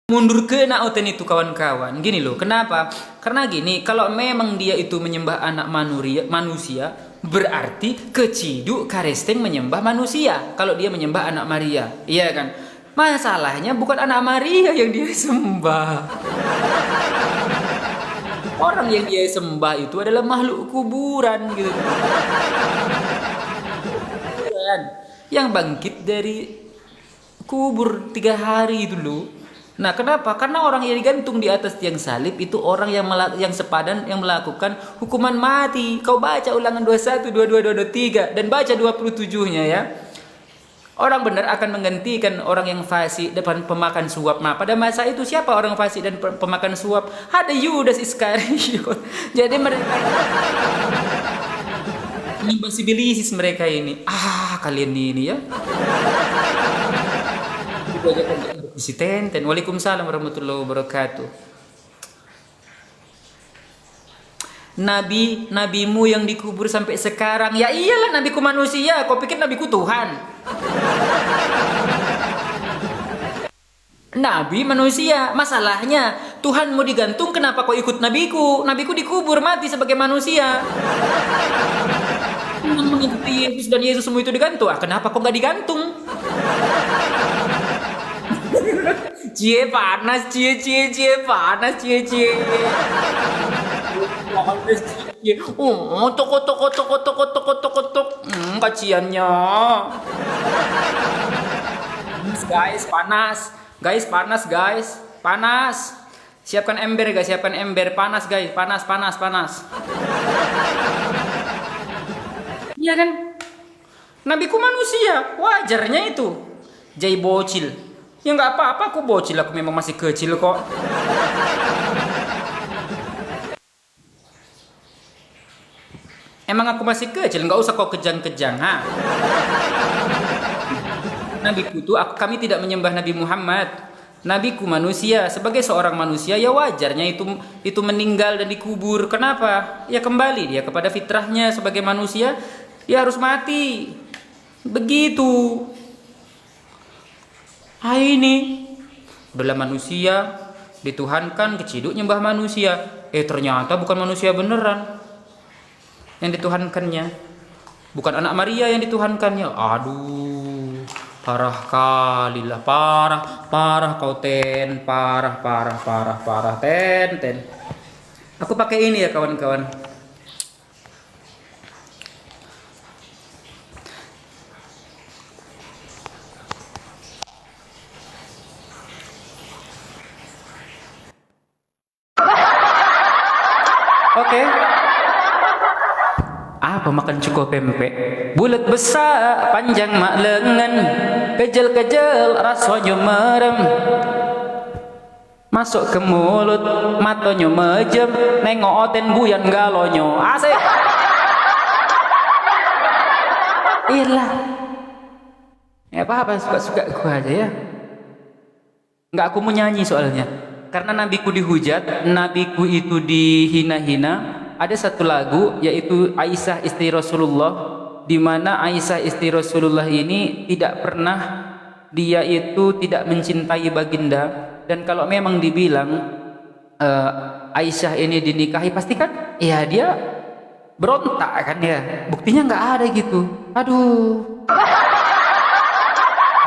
Mundur ke nauten itu kawan-kawan. Gini loh, kenapa? Karena gini, kalau memang dia itu menyembah anak manusia, berarti keciduk karesteng menyembah manusia. Kalau dia menyembah anak Maria, iya kan? Masalahnya bukan anak Maria yang dia sembah. Orang yang dia sembah itu adalah makhluk kuburan gitu. Kuburan yang bangkit dari kubur 3 hari itu loh. Nah, kenapa? Karena orang yang digantung di atas tiang salib itu orang yang sepadan yang melakukan hukuman mati. Kau baca Ulangan 21, 22, 23 dan baca 27-nya ya. Orang benar akan menggantikan orang yang fasik depan pemakan suap. Nah, pada masa itu siapa orang fasik dan pemakan suap? Ada Yudas Iskariot. Jadi mereka ini basibilisis mereka ini. Kalian ini ya. Si Tenten. Waalaikumsalam warahmatullahi wabarakatuh. Nabimu yang dikubur sampai sekarang. Ya iyalah, nabiku manusia. Kau pikir nabiku Tuhan? Nabi manusia. Masalahnya Tuhan mau digantung, kenapa kau ikut nabiku? Nabiku dikubur mati sebagai manusia. Mengikuti Yesus dan Yesus semua itu digantung. Kenapa kau nggak digantung? Cie panas, cie panas, cie. Tok. Kasiannya. Guys, panas. Panas. Siapkan ember, guys, Panas, guys. Panas. Iya kan? Nabiku manusia, wajarnya itu. Jai bocil. Ya nggak apa-apa, aku bocil, aku memang masih kecil kok. Emang aku masih kecil, nggak usah kau kejang-kejang, ha? Nabiku itu, kami tidak menyembah Nabi Muhammad. Nabiku manusia, sebagai seorang manusia ya wajarnya itu meninggal dan dikubur. Kenapa? Ya kembali dia kepada fitrahnya sebagai manusia, ya harus mati. Begitu. Ini adalah manusia, dituhankan, keciduk nyembah manusia. Ternyata bukan manusia beneran yang dituhankannya, bukan anak Maria yang dituhankannya. Aduh, parah kali lah, parah kau Ten, parah ten. Aku pakai ini ya kawan-kawan. Oke. Apa makan cuko pempek? Bulat besar, panjang mak lengan, kejel-kejel rasanya merem. Masuk ke mulut, matanya mejem, nengok oten buyan galonyo. Asik. Iyalah. Ya apa-apa, suka-suka gua aja ya. Nggak, aku mau nyanyi soalnya. Karena nabiku dihujat, nabiku itu dihina-hina. Ada satu lagu yaitu Aisyah istri Rasulullah, di mana Aisyah istri Rasulullah ini tidak pernah, dia itu tidak mencintai baginda. Dan kalau memang dibilang Aisyah ini dinikahi, pasti kan ya dia berontak kan ya. Buktinya nggak ada gitu. Aduh.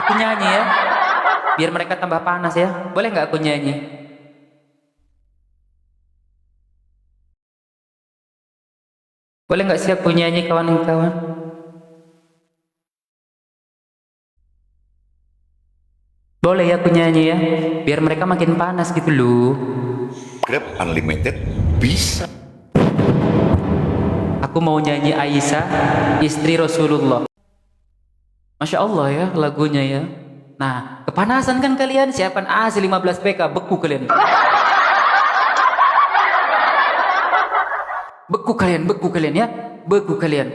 Aku nyanyi ya, biar mereka tambah panas ya. Boleh nggak aku nyanyi? Boleh nggak sih aku nyanyi kawan-kawan? Boleh ya aku nyanyi ya, biar mereka makin panas gitu loh. Grab Unlimited bisa. Aku mau nyanyi Aisyah istri Rasulullah. Masya Allah ya lagunya ya. Nah, kepanasan kan kalian? Siapkan AC 15 PK, beku kalian. Beku kalian ya. Beku kalian.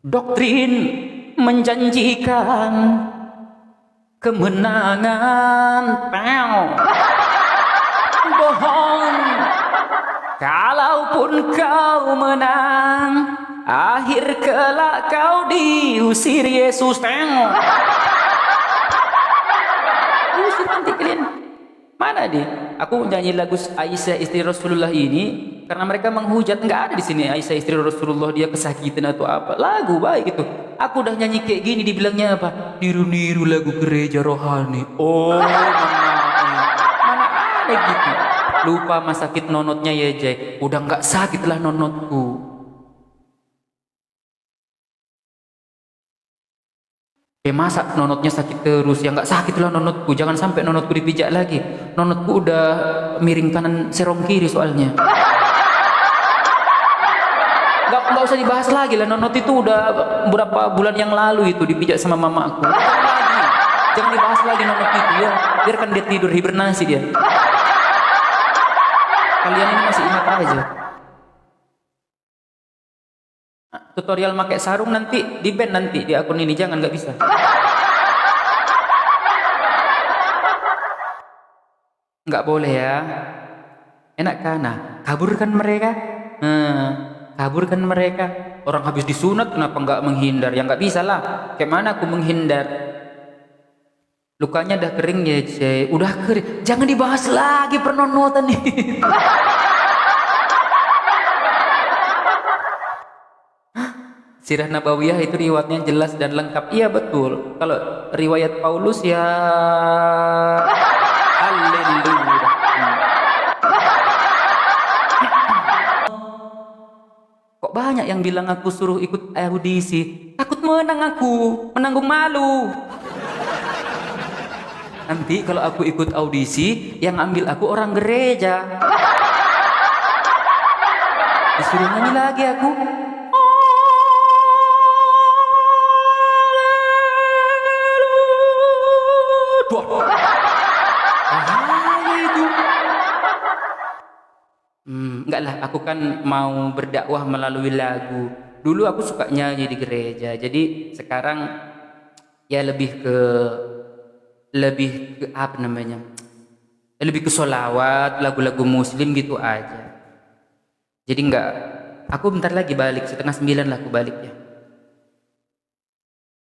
Doktrin menjanjikan kemenangan. Bohong. Kalaupun kau menang, Akhir kelak kau diusir Yesus, tengok. Usir nanti kalian. Mana dia? Aku nyanyi lagu Aisyah istri Rasulullah ini karena mereka menghujat. Nggak ada di sini Aisyah istri Rasulullah dia kesakitan atau apa. Lagu baik itu. Aku udah nyanyi kayak gini dibilangnya apa? Niru-niru lagu gereja rohani. Oh, mana ada gitu. Lupa mas sakit nonotnya ya Jay. Udah nggak sakit lah nonotku. Masa nonotnya sakit terus? Ya nggak sakit lah nonotku. Jangan sampai nonotku dipijak lagi. Nonotku udah miring kanan serong kiri soalnya. Nggak usah dibahas lagi lah. Nonot itu udah beberapa bulan yang lalu itu dipijak sama mamaku. Jangan dibahas lagi nonot itu ya. Biarkan dia tidur hibernasi dia. Kalian ini masih ingat aja. Tutorial pakai sarung nanti di band nanti di akun ini, jangan, nggak bisa. Nggak boleh ya. Enak kan? Nah, kaburkan mereka. Kaburkan mereka. Orang habis disunat kenapa nggak menghindar? Ya nggak bisa lah. Kayak mana aku menghindar? Lukanya udah kering ya, Cey. Udah kering. Jangan dibahas lagi pernonotan nih. Sirah Nabawiyah itu riwayatnya jelas dan lengkap. Iya betul. Kalau riwayat Paulus ya haleluya. Kok banyak yang bilang aku suruh ikut audisi? Takut menang aku, menanggung malu. Nanti kalau aku ikut audisi, yang ambil aku orang gereja. Disuruh nyanyi lagi aku. Enggak lah, aku kan mau berdakwah melalui lagu. Dulu aku suka nyanyi di gereja, jadi sekarang ya lebih ke apa namanya? Lebih ke sholawat, lagu-lagu muslim gitu aja. Jadi enggak, aku bentar lagi balik, 8:30 lah aku baliknya.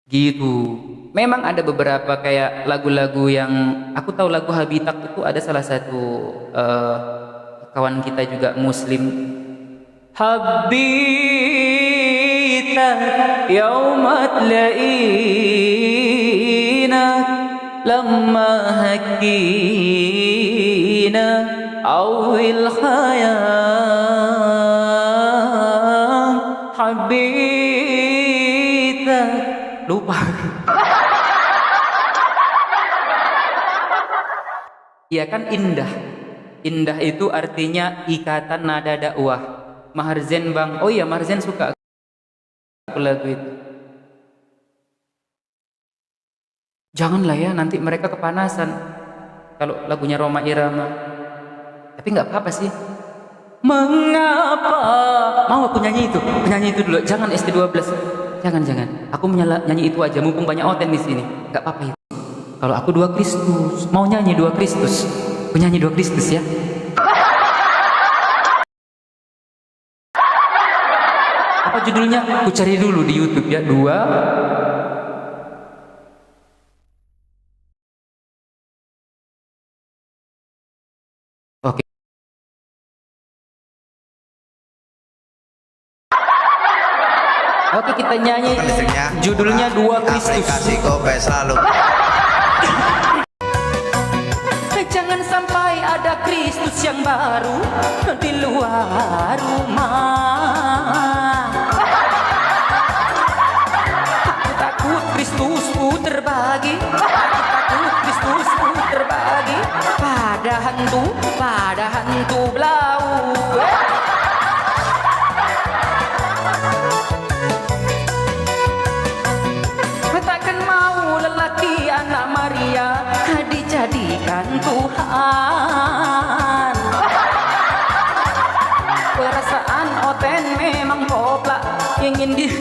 Gitu. Memang ada beberapa kayak lagu-lagu yang aku tahu, lagu Habitat itu ada salah satu kawan kita juga muslim. Habitat yaumat la'ina lamma hakina awil khayam habitat. Lupa. Iya kan indah. Indah itu artinya ikatan nada dakwah. Maharzen bang. Oh iya, Maharzen suka aku lagu itu. Janganlah ya, nanti mereka kepanasan kalau lagunya Roma Irama. Tapi nggak apa-apa sih. Mengapa? Mau aku nyanyi itu? Nyanyi itu dulu. Jangan ST12. Jangan. Aku nyanyi itu aja. Mumpung banyak oten di sini. Nggak apa-apa itu. Kalau aku 2 Kristus, mau nyanyi 2 Kristus. Penyanyi 2 Kristus ya. Apa judulnya? Aku cari dulu di YouTube ya. 2. Oke. Oke, kita nyanyi. Judulnya 2 Kristus. Jangan sampai ada Kristus yang baru di luar rumah. Aku takut Kristusku terbagi. Aku takut Kristusku terbagi pada hantu belau. Takkan mau lelaki anak Maria dijadikan Tuhan. Perasaan oten memang poplak, ingin di 1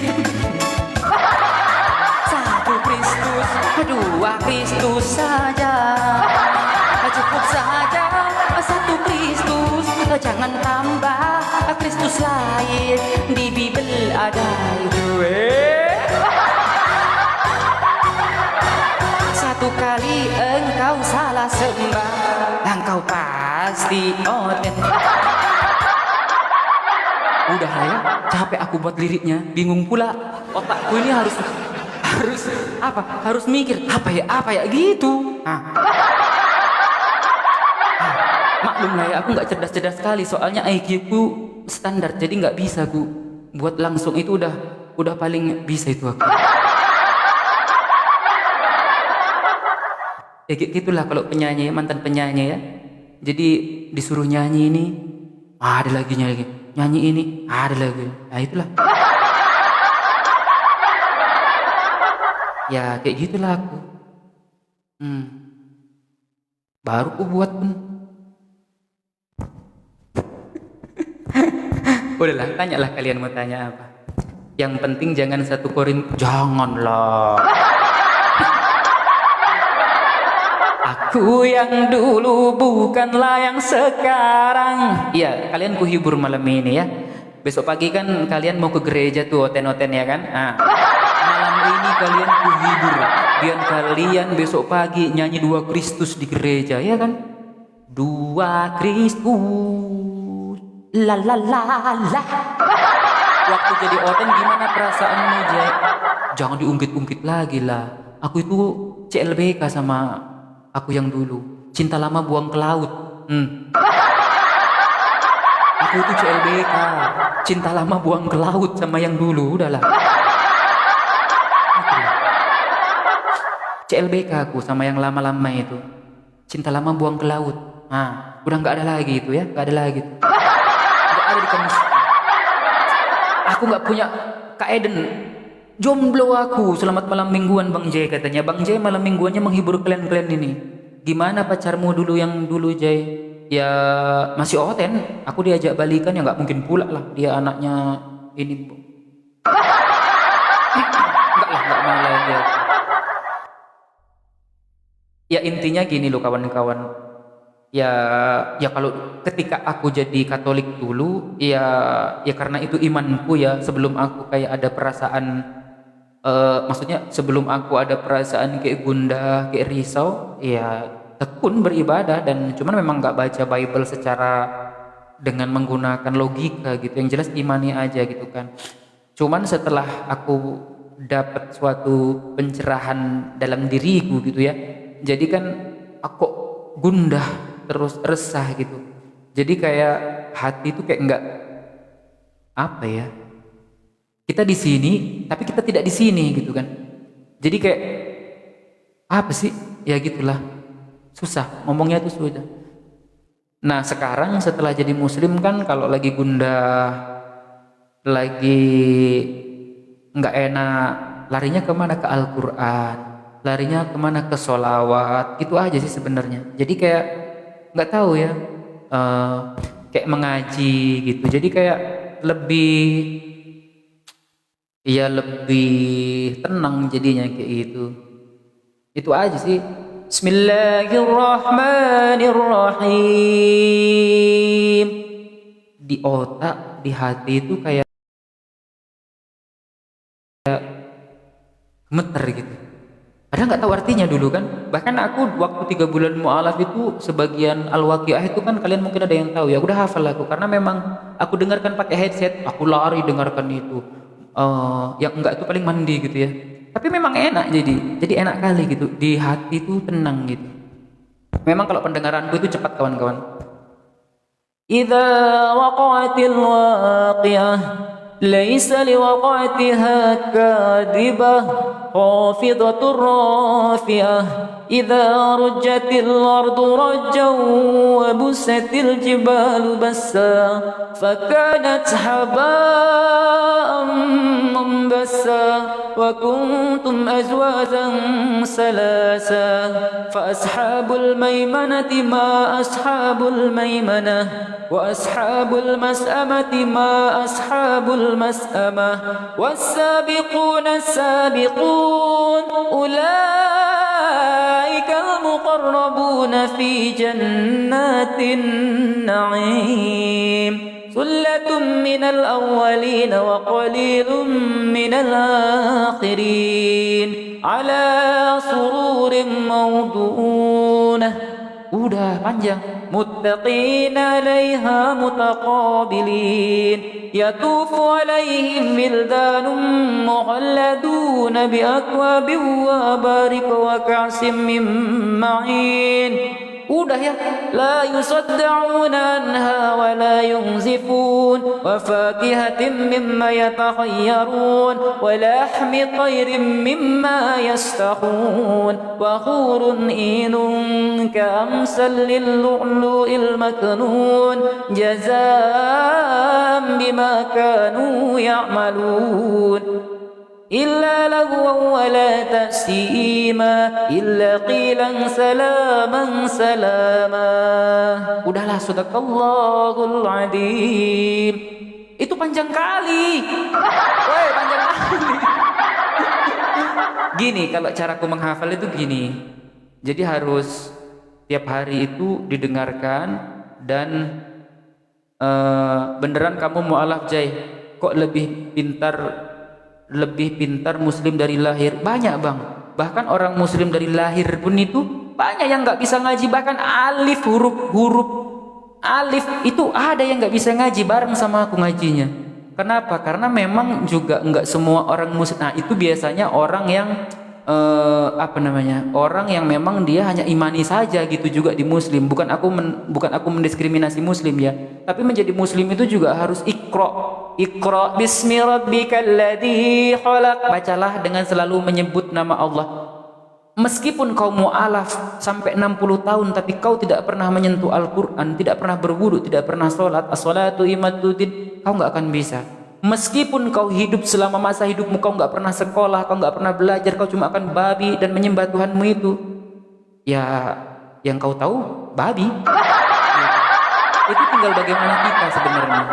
Kristus, 2 Kristus saja. Cukup saja 1 Kristus, jangan tambah Kristus Yesus lahir, di Bible ada itu. Satu kali engkau salah sembah, engkau pasti oten. Udah lah ya, capek aku buat liriknya, bingung pula. Otakku ini harus apa? Harus mikir apa ya gitu. Maklum lah ya, aku nggak cerdas-cerdas sekali, soalnya IQ ku standar, jadi nggak bisa ku buat langsung itu udah paling bisa itu aku. Ya gitulah kalau penyanyi, mantan penyanyi ya. Jadi disuruh nyanyi ini, ada lagi nyanyi ini, ada lagi. Nah itulah. Ya kayak gitulah aku. Baru aku buat pun. Udahlah, tanyalah kalian mau tanya apa. Yang penting jangan 1 Korintus, janganlah. Aku yang dulu bukanlah yang sekarang. Iya, kalian kuhibur malam ini ya. Besok pagi kan kalian mau ke gereja tuh, oten-oten ya kan. Malam ini kalian kuhibur, biar kalian besok pagi nyanyi 2 Kristus di gereja ya kan. 2 Kristus, la la la la. Waktu jadi oten gimana perasaanmu, Jay? Jangan diungkit-ungkit lagi lah. Aku itu CLBK sama aku yang dulu, cinta lama buang ke laut. Aku itu CLBK, cinta lama buang ke laut sama yang dulu, udahlah. CLBK aku sama yang lama-lama itu, cinta lama buang ke laut. Udah nggak ada lagi itu ya, nggak ada lagi. Nggak ada di kamus. Aku nggak punya Kak Eden. Jomblo aku, selamat malam mingguan Bang Jay katanya. Bang Jay malam mingguannya menghibur kalian-kalian ini. Gimana pacarmu dulu yang dulu Jay? Ya masih oten. Aku diajak balikan ya nggak mungkin pula lah. Dia anaknya ini. Enggak lah, nggak mau lagi aku. Ya intinya gini loh kawan-kawan. Ya kalau ketika aku jadi Katolik dulu, ya karena itu imanku ya. Sebelum aku kayak ada perasaan. Maksudnya sebelum aku ada perasaan kayak gundah, kayak risau, ya tekun beribadah dan cuman memang nggak baca Bible secara dengan menggunakan logika gitu. Yang jelas imani aja gitu kan. Cuman setelah aku dapat suatu pencerahan dalam diriku gitu ya, jadi kan aku gundah terus resah gitu. Jadi kayak hati itu kayak nggak apa ya? Kita di sini, tapi kita tidak di sini gitu kan. Jadi kayak apa sih? Ya gitulah. Susah, ngomongnya tuh susah. Nah sekarang setelah jadi muslim kan kalau lagi gundah, lagi nggak enak, larinya kemana? Ke Al-Quran, larinya kemana? Ke sholawat, gitu aja sih sebenarnya. Jadi kayak nggak tahu ya, kayak mengaji gitu. Jadi kayak lebih tenang jadinya kayak gitu. Itu aja sih. Bismillahirrahmanirrahim. Di otak, di hati itu kayak gemeter gitu. Padahal nggak tahu artinya dulu kan. Bahkan aku waktu 3 bulan mu'alaf itu sebagian al-waqiah itu kan kalian mungkin ada yang tahu ya. Udah hafal aku karena memang aku dengarkan pakai headset. Aku lari dengarkan itu. Yang enggak itu paling mandi gitu ya. Tapi memang enak jadi enak kali gitu. Di hati itu tenang gitu. Memang kalau pendengaranku itu cepat kawan-kawan. Idza waqa'atil waqi'ah laysa liwaqa'atiha kadhibah khafidatur rafi'ah idza rujjatil ardu rajjan wa busatil jibalu bassa fakanat haba'an munbassa wa kuntum azwajan salasa fa ashabul maimanati ma ashabul maimanah wa ashabul mas'amati ma ashabul mas'amah was-sabiquna as-sabiqun ulaikal muqarrabuna fi jannatin na'im. ثلة من الأولين وقليل من الآخرين على سرور موضونة. Udah panjang. Muttaqin 'alaiha mutaqabilin yatufu 'alaihim wildanun mukhalladun bi akwabin wa barik wa ka'sim min ma'in. Udah ya, la yusaddauna anha wa la yunzifun wa fakihatin mimma yatakhayyarun wa lahmi tayrin mimma yastakhun wa hurun inun ka'amsal lil-lu'lu'il maknun jazaa'an bima kanu ya'malun. إلا لغوا ولا تأثيما إلا قيلا سلاما سلاما. Udahlah, sadaqallahul adzim. Itu panjang kali. Woi, panjang kali. Gini, kalau caraku menghafal itu gini. Jadi harus tiap hari itu didengarkan dan beneran kamu mualaf Jai. Kok lebih pintar muslim dari lahir? Banyak bang, bahkan orang muslim dari lahir pun itu banyak yang nggak bisa ngaji. Bahkan alif, huruf alif itu ada yang nggak bisa ngaji, bareng sama aku ngajinya. Kenapa? Karena memang juga nggak semua orang muslim. Nah itu biasanya orang yang orang yang memang dia hanya imani saja gitu juga di muslim. Bukan aku mendiskriminasi muslim ya, tapi menjadi muslim itu juga harus Iqra bismi rabbikal ladzi khalaq. Bacalah dengan selalu menyebut nama Allah. Meskipun kau mu'alaf sampai 60 tahun tapi kau tidak pernah menyentuh Al-Qur'an, tidak pernah berwudu, tidak pernah salat, as-salatu imaduddin, kau enggak akan bisa. Meskipun kau hidup selama masa hidupmu kau enggak pernah sekolah, kau enggak pernah belajar, kau cuma akan babi dan menyembah Tuhanmu itu. Ya, yang kau tahu babi. Itu tinggal bagaimana kita sebenarnya.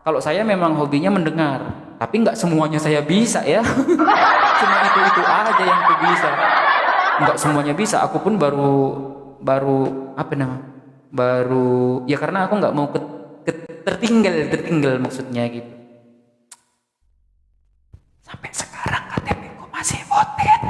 Kalau saya memang hobinya mendengar, tapi nggak semuanya saya bisa ya. Cuma itu aja yang aku bisa. Nggak semuanya bisa. Aku pun baru ya karena aku nggak mau tertinggal maksudnya gitu. Sampai sekarang KTP ku masih voted.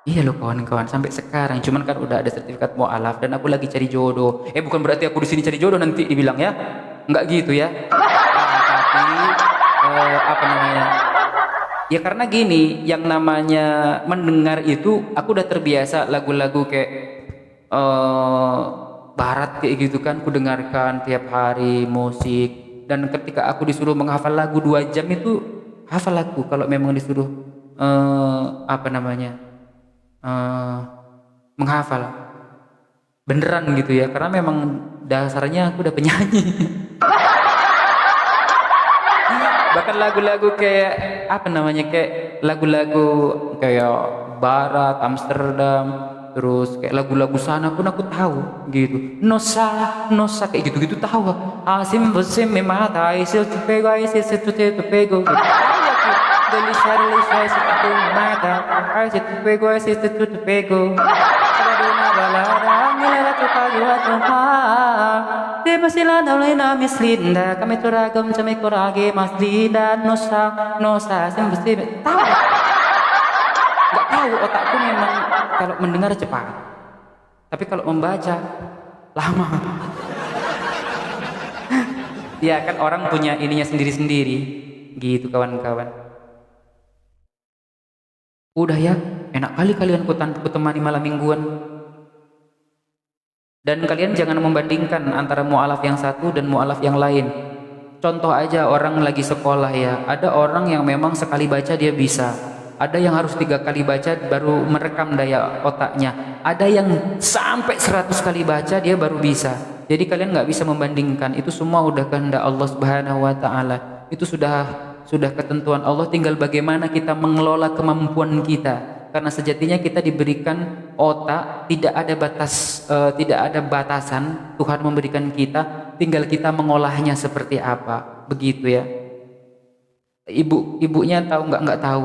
Iya loh kawan-kawan, sampai sekarang. Cuman kan udah ada sertifikat mu'alaf dan aku lagi cari jodoh. Bukan berarti aku di sini cari jodoh nanti dibilang ya. Enggak gitu ya. Tapi ya karena gini, yang namanya mendengar itu aku udah terbiasa lagu-lagu kayak barat kayak gitu kan, ku dengarkan tiap hari musik. Dan ketika aku disuruh menghafal lagu 2 jam itu hafal lagu. Kalau memang disuruh menghafal beneran gitu ya, karena memang dasarnya aku udah penyanyi. Bahkan lagu-lagu kayak kayak lagu-lagu kayak barat Amsterdam, terus kayak lagu-lagu sana pun aku tahu gitu. Nosa kayak gitu-gitu tahu. Asim busim memata isil tupego isil tupego. Deliciously itu mata, asyik tupego asyik tupego. Kaduna balada ngela tupaguat rumah. Tiba sila daulay na mislinda, kami turagam sa may kurage maslinda. Nosa, sembesti tahu. Nggak tahu, otakku memang kalau mendengar cepat, tapi kalau membaca lama. Ya kan orang punya ininya sendiri-sendiri, gitu kawan-kawan. Udah ya, enak kali kalian kutemani malam mingguan. Dan kalian jangan membandingkan antara mu'alaf yang satu dan mu'alaf yang lain. Contoh aja orang lagi sekolah ya, ada orang yang memang sekali baca dia bisa. Ada yang harus 3 kali baca baru merekam daya otaknya. Ada yang sampai 100 kali baca dia baru bisa. Jadi kalian nggak bisa membandingkan. Itu semua udah kehendak Allah Subhanahu Wa Taala. Itu sudah ketentuan Allah, tinggal bagaimana kita mengelola kemampuan kita. Karena sejatinya kita diberikan otak, tidak ada batasan. Tuhan memberikan kita, tinggal kita mengolahnya seperti apa, begitu ya. Ibunya tahu nggak tahu.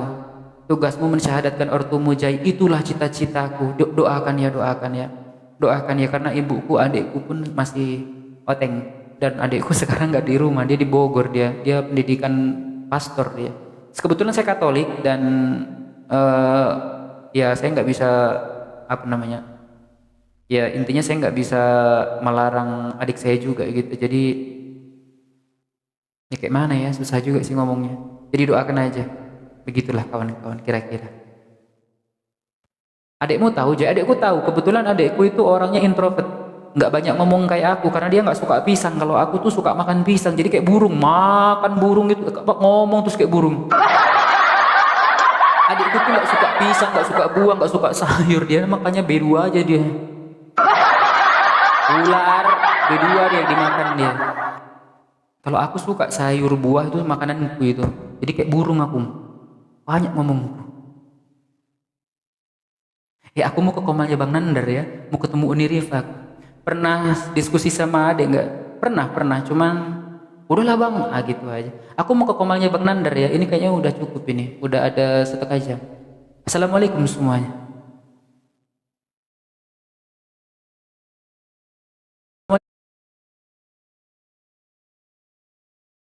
Tugasmu mensyahadatkan ortumu Jai, itulah cita-citaku. Doakan ya. doakan ya, karena ibuku, adikku pun masih oteng, dan adikku sekarang nggak di rumah, dia di Bogor, dia pendidikan pastor dia. Kebetulan saya Katolik dan eh, ya saya nggak bisa apa namanya, ya intinya saya nggak bisa melarang adik saya juga gitu. Jadi ya kayak mana ya, susah juga sih ngomongnya. Jadi doakan aja. Begitulah kawan-kawan kira-kira. Adekmu tahu, jadi adekku tahu. Kebetulan adekku itu orangnya introvert, nggak banyak ngomong kayak aku karena dia nggak suka pisang. Kalau aku tuh suka makan pisang, jadi kayak burung, makan burung gitu, ngomong terus kayak burung. Adekku tuh nggak suka pisang, nggak suka buah, nggak suka sayur, dia makanya B2 aja dia. Ular B2 dia yang dimakan dia. Kalau aku suka sayur buah itu makananku itu, jadi kayak burung aku, banyak ngomongku. Ya aku mau ke Komalnya Bang Nandar ya, mau ketemu Uni Rifak. Pernah diskusi sama adek nggak? Pernah, cuman udahlah bang, gitu aja. Aku mau ke Komalnya Bang Nandar ya, ini kayaknya udah cukup ini, udah ada 1 jam. Assalamualaikum semuanya.